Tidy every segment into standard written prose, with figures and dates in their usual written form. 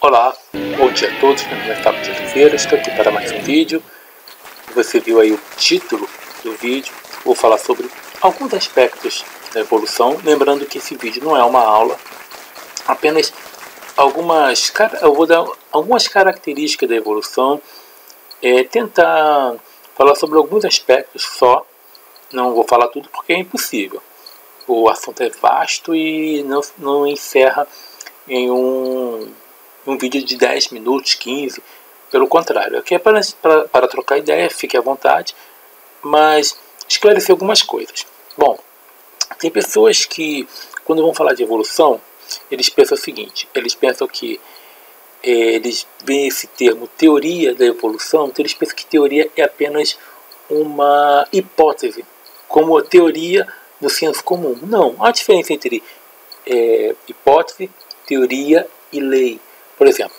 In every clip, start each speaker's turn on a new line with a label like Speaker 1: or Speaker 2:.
Speaker 1: Olá, bom dia a todos, meu nome é Fábio de Oliveira, estou aqui para mais um vídeo. Você viu aí o título do vídeo, vou falar sobre alguns aspectos da evolução, lembrando que esse vídeo não é uma aula, apenas eu vou dar algumas características da evolução, tentar falar sobre alguns aspectos só, não vou falar tudo porque é impossível. O assunto é vasto e não encerra em um vídeo de 10 minutos, 15, pelo contrário. Aqui é para trocar ideia, fique à vontade, mas esclarecer algumas coisas. Bom, tem pessoas que, quando vão falar de evolução, eles pensam o seguinte, eles pensam que eles veem esse termo teoria da evolução, então eles pensam que teoria é apenas uma hipótese, como a teoria do senso comum. Não, há diferença entre hipótese, teoria e lei. Por exemplo,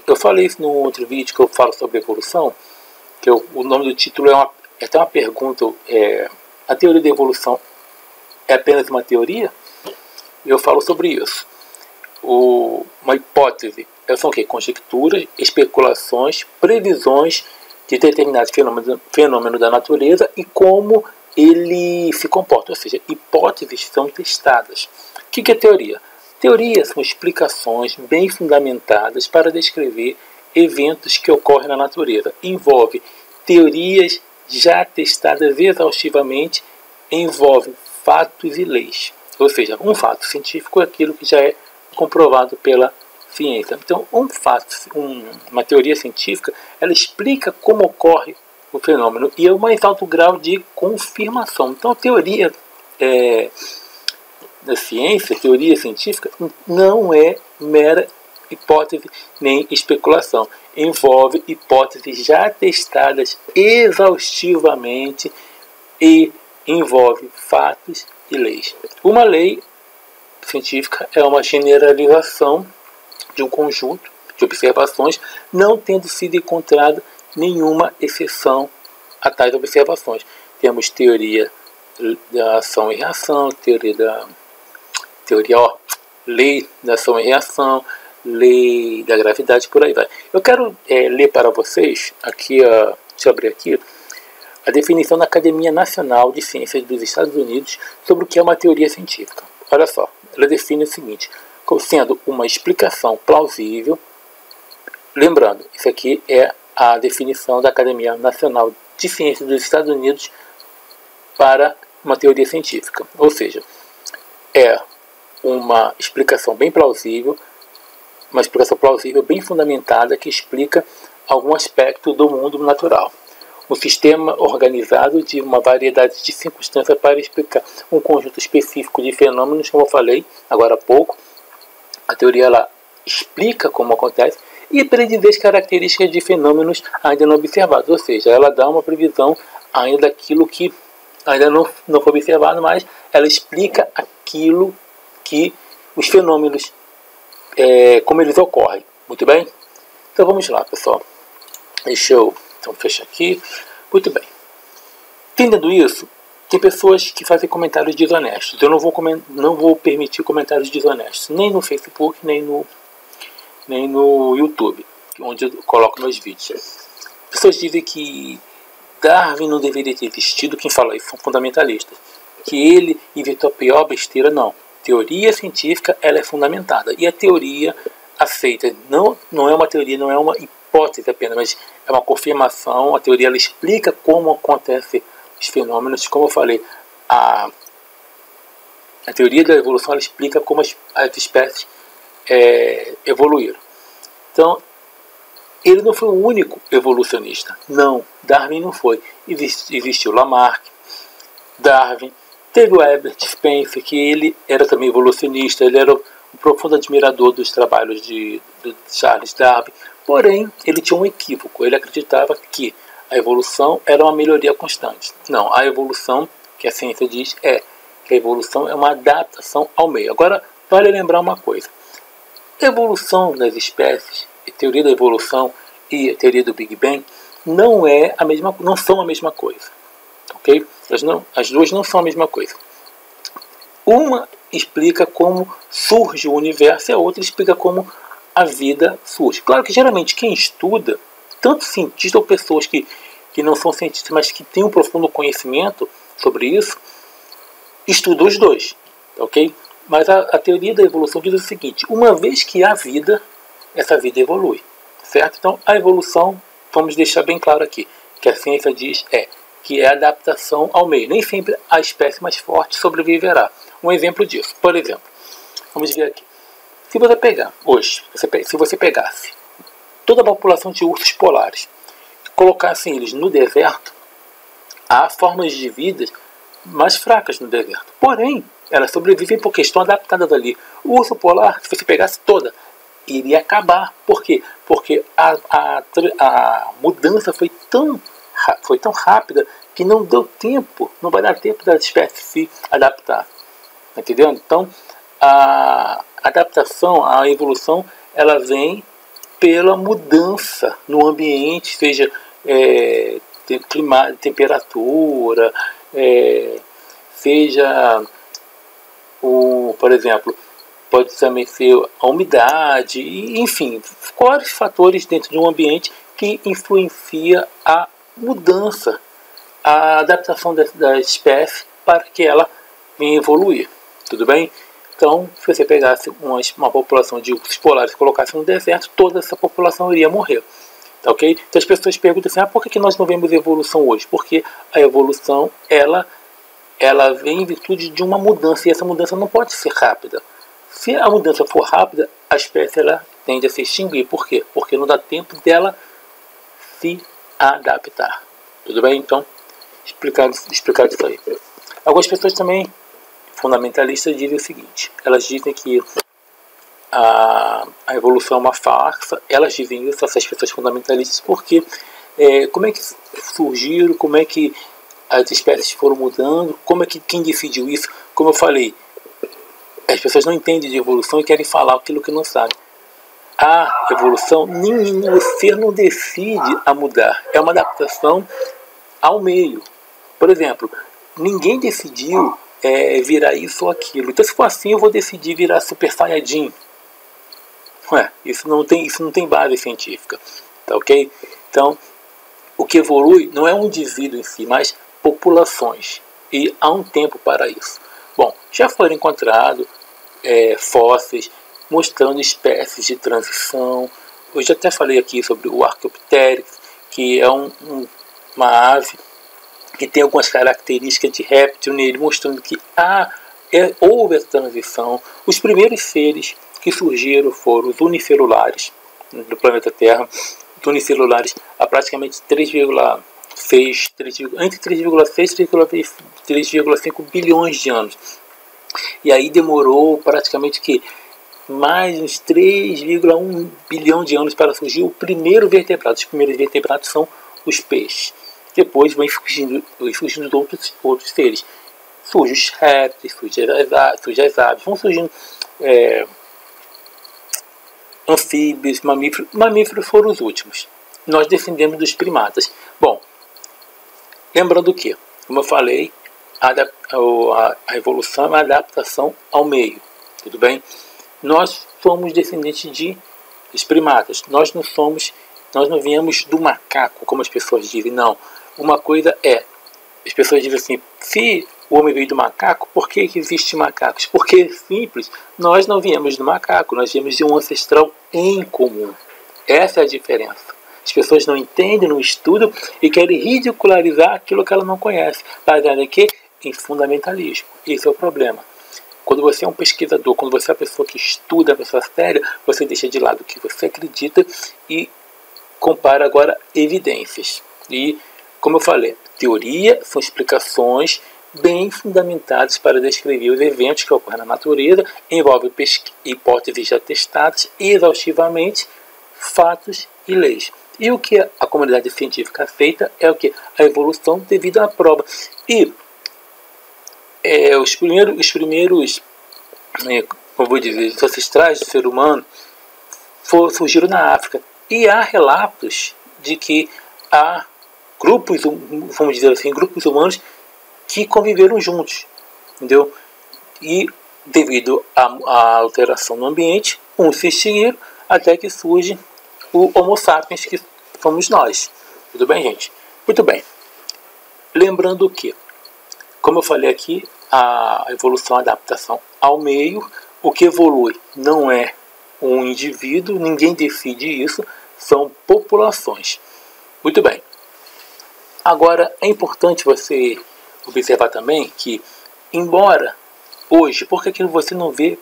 Speaker 1: eu falei isso no outro vídeo que eu falo sobre evolução, que o nome do título é até uma pergunta, a teoria da evolução é apenas uma teoria? Eu falo sobre isso. Uma hipótese são o quê? Conjecturas, especulações, previsões de determinados fenômenos da natureza e como ele se comporta, ou seja, hipóteses são testadas. O que é teoria? Teorias são explicações bem fundamentadas para descrever eventos que ocorrem na natureza. Envolve teorias já testadas exaustivamente, envolve fatos e leis. Ou seja, um fato científico é aquilo que já é comprovado pela ciência. Então, uma teoria científica, ela explica como ocorre o fenômeno e é o mais alto grau de confirmação. Então, a teoria da ciência, teoria científica, não é mera hipótese nem especulação. Envolve hipóteses já testadas exaustivamente e envolve fatos e leis. Uma lei científica é uma generalização de um conjunto de observações, não tendo sido encontrada nenhuma exceção a tais observações. Temos teoria da ação e reação, lei da ação e reação, lei da gravidade, por aí vai. Eu quero ler para vocês, deixa eu abrir aqui, a definição da Academia Nacional de Ciências dos Estados Unidos sobre o que é uma teoria científica. Olha só, ela define o seguinte, como sendo uma explicação plausível, lembrando, isso aqui é a definição da Academia Nacional de Ciências dos Estados Unidos para uma teoria científica, ou seja, é uma explicação bem plausível, bem fundamentada, que explica algum aspecto do mundo natural. Um sistema organizado de uma variedade de circunstâncias para explicar um conjunto específico de fenômenos, como eu falei agora há pouco. A teoria ela explica como acontece e predizer as características de fenômenos ainda não observados, ou seja, ela dá uma previsão ainda daquilo que ainda não foi observado, mas ela explica aquilo que os fenômenos, como eles ocorrem. Muito bem? Então vamos lá, pessoal. Deixa eu fechar aqui. Muito bem. Entendendo isso, tem pessoas que fazem comentários desonestos. Eu não vou permitir comentários desonestos, nem no Facebook, nem no YouTube, onde eu coloco meus vídeos. Pessoas dizem que Darwin não deveria ter existido. Quem fala isso são fundamentalistas. Que ele inventou a pior besteira, não. Teoria científica, ela é fundamentada. E a teoria aceita, não é uma teoria, não é uma hipótese apenas, mas é uma confirmação. A teoria ela explica como acontecem os fenômenos. Como eu falei, a teoria da evolução ela explica como as espécies evoluíram. Então, ele não foi o único evolucionista. Não, Darwin não foi. Existiu Lamarck, Darwin, teve o Herbert Spencer, que ele era também evolucionista, ele era um profundo admirador dos trabalhos de Charles Darwin, porém, ele tinha um equívoco, ele acreditava que a evolução era uma melhoria constante. Não, a evolução, que a ciência diz, que a evolução é uma adaptação ao meio. Agora, vale lembrar uma coisa, evolução das espécies, a teoria da evolução e a teoria do Big Bang não são a mesma coisa. Okay? As duas não são a mesma coisa. Uma explica como surge o universo e a outra explica como a vida surge. Claro que geralmente quem estuda, tanto cientistas ou pessoas que não são cientistas, mas que têm um profundo conhecimento sobre isso, estudam os dois, ok? Mas a teoria da evolução diz o seguinte: uma vez que há vida, essa vida evolui, certo? Então a evolução, vamos deixar bem claro aqui, que a ciência diz que é a adaptação ao meio. Nem sempre a espécie mais forte sobreviverá. Um exemplo disso, por exemplo, vamos ver aqui. Se você pegar hoje, se você pegasse toda a população de ursos polares, colocasse eles no deserto, há formas de vida mais fracas no deserto. Porém, elas sobrevivem porque estão adaptadas ali. O urso polar, se você pegasse toda, iria acabar. Por quê? Porque a mudança foi tão rápida que não deu tempo, não vai dar tempo da espécie se adaptar. Entendeu? Então, a adaptação, a evolução, ela vem pela mudança no ambiente, seja clima, temperatura, seja, por exemplo, pode também ser a umidade, enfim, vários fatores dentro de um ambiente que influencia a mudança, a adaptação da espécie para que ela venha evoluir. Tudo bem? Então, se você pegasse uma população de ursos polares e colocasse no deserto, toda essa população iria morrer. Tá, ok? Então as pessoas perguntam assim, por que nós não vemos evolução hoje? Porque a evolução, ela vem em virtude de uma mudança, e essa mudança não pode ser rápida. Se a mudança for rápida, a espécie ela tende a se extinguir. Por quê? Porque não dá tempo dela se adaptar. Tudo bem? Então, explicado isso aí. Algumas pessoas também, fundamentalistas, dizem o seguinte: elas dizem que a evolução é uma farsa. Elas dizem isso, essas pessoas fundamentalistas, porque como é que surgiram, como é que as espécies foram mudando, como é que quem decidiu isso? Como eu falei, as pessoas não entendem de evolução e querem falar aquilo que não sabem. A evolução, você não decide a mudar, é uma adaptação ao meio. Por exemplo, ninguém decidiu virar isso ou aquilo. Então, se for assim, eu vou decidir virar Super Saiyajin. Isso não tem base científica. Tá, ok? Então, o que evolui não é um indivíduo em si, mas populações. E há um tempo para isso. Bom, já foram encontrados fósseis mostrando espécies de transição. Eu já até falei aqui sobre o Archaeopteryx, que é uma ave que tem algumas características de réptil nele, mostrando que houve essa transição. Os primeiros seres que surgiram foram os unicelulares do planeta Terra. Os unicelulares há praticamente entre 3,6 e 3,5 bilhões de anos. E aí demorou praticamente mais uns 3,1 bilhão de anos para surgir o primeiro vertebrado. Os primeiros vertebrados são os peixes. Depois vão surgindo outros seres. Surgem os répteis, surgem as aves, vão surgindo anfíbios, mamíferos. Mamíferos foram os últimos. Nós descendemos dos primatas. Bom, lembrando que, como eu falei, a evolução é uma adaptação ao meio. Tudo bem? Nós somos descendentes dos primatas. Nós não viemos do macaco, como as pessoas dizem. Não. Uma coisa as pessoas dizem assim, se o homem veio do macaco, por que existem macacos? Porque é simples, nós não viemos do macaco, nós viemos de um ancestral em comum. Essa é a diferença. As pessoas não entendem, não estudam e querem ridicularizar aquilo que ela não conhece, baseado aqui em fundamentalismo. Esse é o problema. Quando você é um pesquisador, quando você é uma pessoa que estuda, uma pessoa séria, você deixa de lado o que você acredita e compara agora evidências. E, como eu falei, teoria são explicações bem fundamentadas para descrever os eventos que ocorrem na natureza, envolve hipóteses já testadas exaustivamente, fatos e leis. E o que a comunidade científica aceita é o que? A evolução devido à prova. E os primeiros como vou dizer, os ancestrais do ser humano surgiram na África. E há relatos de que há grupos, vamos dizer assim, grupos humanos que conviveram juntos, entendeu? E devido à alteração no ambiente, uns se extinguiram, até que surge o Homo sapiens, que somos nós. Tudo bem, gente? Muito bem. Lembrando que, como eu falei aqui, a evolução, a adaptação ao meio, o que evolui não é um indivíduo, ninguém decide isso, são populações. Muito bem. Agora, é importante você observar também que, embora hoje, por que você não vê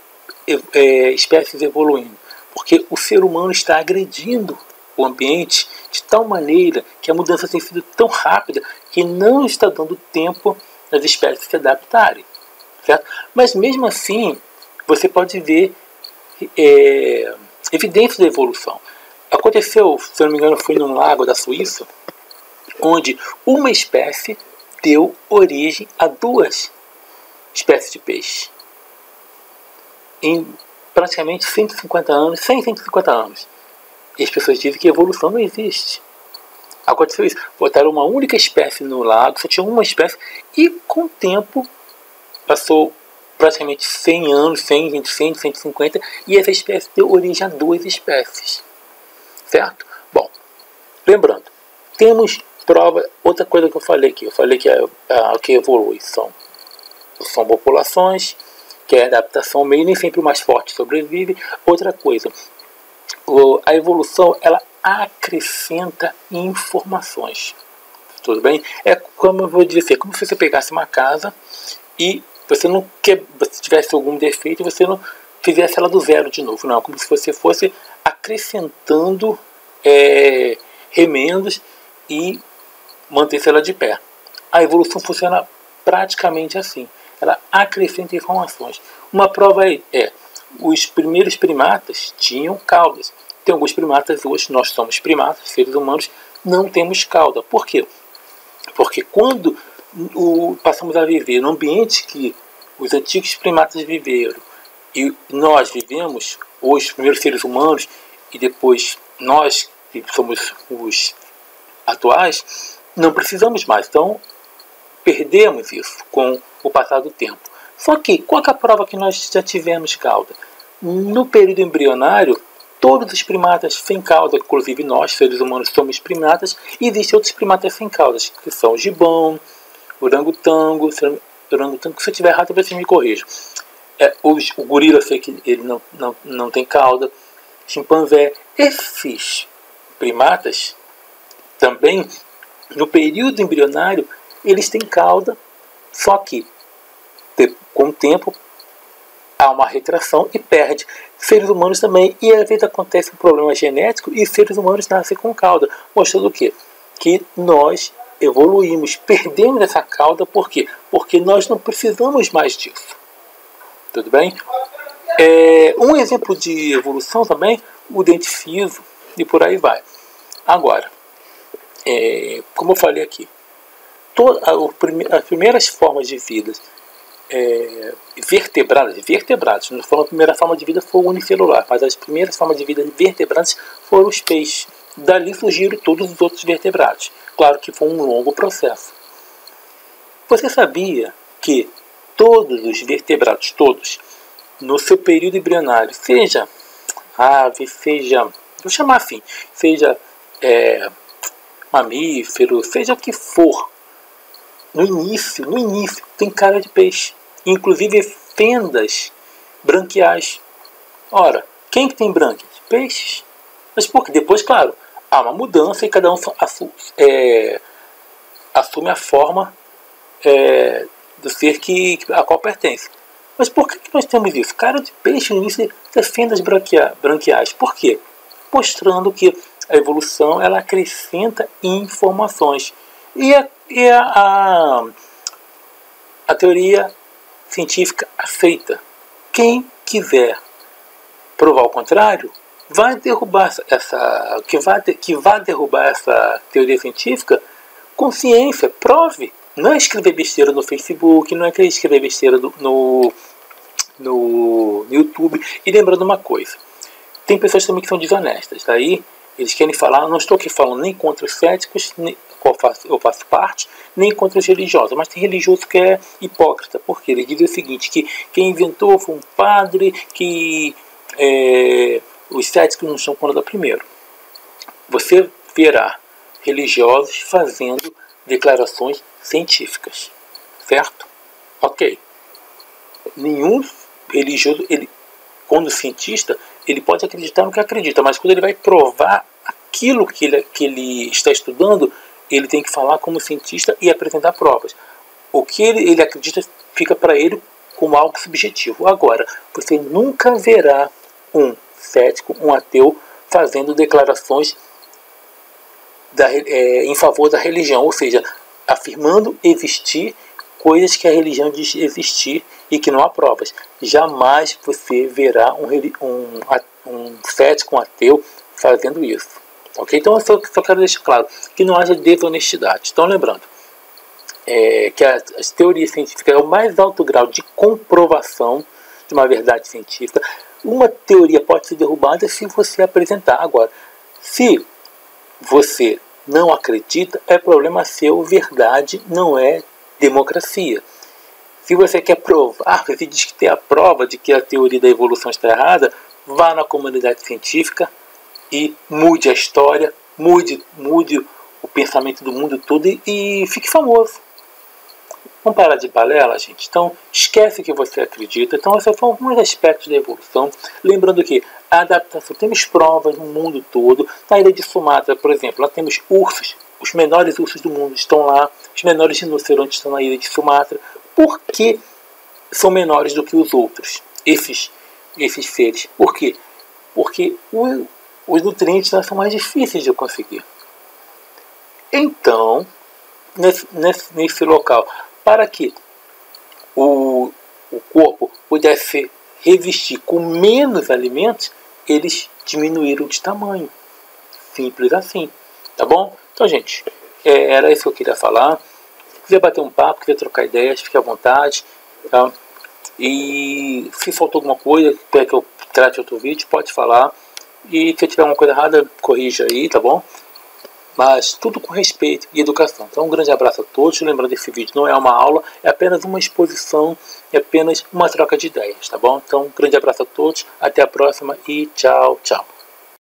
Speaker 1: espécies evoluindo? Porque o ser humano está agredindo o ambiente de tal maneira que a mudança tem sido tão rápida que não está dando tempo das espécies se adaptarem. Certo? Mas mesmo assim, você pode ver evidências da evolução. Aconteceu, se eu não me engano, foi num lago da Suíça, onde uma espécie deu origem a 2 espécies de peixe. Em praticamente 150 anos, 150 anos. E as pessoas dizem que a evolução não existe. Aconteceu isso. Botaram uma única espécie no lago, só tinha uma espécie, e com o tempo, passou praticamente 100 anos, 100, 100, 150, e essa espécie deu origem a 2 espécies. Certo? Bom, lembrando, temos prova, outra coisa que eu falei aqui, o que evolui são populações, que é a adaptação ao meio, nem sempre o mais forte sobrevive. Outra coisa, a evolução, ela acrescenta informações. Tudo bem? É como eu vou dizer, como se você pegasse uma casa e você tivesse algum defeito, você não fizesse ela do zero de novo. Não, como se você fosse acrescentando remendos e manter-se ela de pé. A evolução funciona praticamente assim. Ela acrescenta informações. Uma prova os primeiros primatas tinham caudas. Tem alguns primatas hoje, nós somos primatas, seres humanos, não temos cauda. Por quê? Porque quando passamos a viver no ambiente que os antigos primatas viveram e nós vivemos, hoje os primeiros seres humanos, e depois nós, que somos os atuais, não precisamos mais. Então, perdemos isso com o passar do tempo. Só que, qual é a prova que nós já tivemos cauda? No período embrionário, todos os primatas sem cauda, inclusive nós, seres humanos, somos primatas, e existem outros primatas sem caudas, que são o gibão, orangotango. Se eu estiver errado, você me corrija. O gorila, eu sei que ele não tem cauda. Chimpanzé. Esses primatas, também, no período embrionário, eles têm cauda, só que com o tempo há uma retração e perde. Seres humanos também, e às vezes acontece um problema genético e seres humanos nascem com cauda, mostrando o quê? Que nós evoluímos, perdemos essa cauda, por quê? Porque nós não precisamos mais disso. Tudo bem? Um exemplo de evolução também, o dente fiso, e por aí vai. Agora, como eu falei aqui, as primeiras formas de vida vertebrados, não foi a primeira forma de vida foi o unicelular, mas as primeiras formas de vida vertebradas foram os peixes. Dali surgiram todos os outros vertebrados. Claro que foi um longo processo. Você sabia que todos os vertebrados, todos, no seu período embrionário, seja ave, vou chamar assim, seja mamífero, seja o que for, no início, tem cara de peixe. Inclusive fendas branquiais. Ora, quem que tem brânquias? Peixes. Mas por quê? Depois, claro, há uma mudança e cada um assume a forma do ser a qual pertence. Mas por que nós temos isso? Cara de peixe no início das fendas branquiais. Por quê? Mostrando que a evolução, ela acrescenta informações. E a teoria científica aceita. Quem quiser provar o contrário, vai derrubar vai derrubar essa teoria científica com ciência. Prove. Não é escrever besteira no Facebook, não é escrever besteira no YouTube. E lembrando uma coisa, tem pessoas também que são desonestas. Daí eles querem falar, não estou aqui falando nem contra os céticos, eu faço parte, nem contra os religiosos, mas tem religioso que é hipócrita, porque ele diz o seguinte, que quem inventou foi um padre que os céticos não estão contra primeiro. Você verá religiosos fazendo declarações científicas, certo? Ok. Nenhum religioso, quando cientista, ele pode acreditar no que acredita, mas quando ele vai provar aquilo que ele está estudando, ele tem que falar como cientista e apresentar provas. O que ele acredita fica para ele como algo subjetivo. Agora, você nunca verá um cético, um ateu, fazendo declarações em favor da religião, ou seja, afirmando existir coisas que a religião diz existir e que não há provas. Jamais você verá um cético, um ateu, fazendo isso. Okay? Então eu só quero deixar claro que não haja desonestidade. Então lembrando que as teorias científicas é o mais alto grau de comprovação de uma verdade científica. Uma teoria pode ser derrubada se você apresentar. Agora, se você não acredita, é problema seu, verdade não é democracia. Se você quer provar, você diz que tem a prova de que a teoria da evolução está errada, vá na comunidade científica e mude a história, mude o pensamento do mundo todo e fique famoso. Vamos parar de balela, gente? Então, esquece que você acredita. Então, esses são alguns aspectos da evolução. Lembrando que a adaptação, temos provas no mundo todo. Na ilha de Sumatra, por exemplo, lá temos ursos. Os menores ursos do mundo estão lá. Os menores rinocerontes estão na ilha de Sumatra. Por que são menores do que os outros, esses seres? Por quê? Porque os nutrientes são mais difíceis de conseguir. Então, nesse local, para que o corpo pudesse resistir com menos alimentos, eles diminuíram de tamanho. Simples assim. Tá bom? Então, gente, era isso que eu queria falar. Se quiser bater um papo, quiser trocar ideias, fique à vontade. Tá? E se faltou alguma coisa, quer que eu trate outro vídeo, pode falar. E se eu tiver alguma coisa errada, corrija aí, tá bom? Mas tudo com respeito e educação. Então um grande abraço a todos. Lembrando que esse vídeo não é uma aula, é apenas uma exposição, é apenas uma troca de ideias, tá bom? Então um grande abraço a todos, até a próxima e tchau, tchau.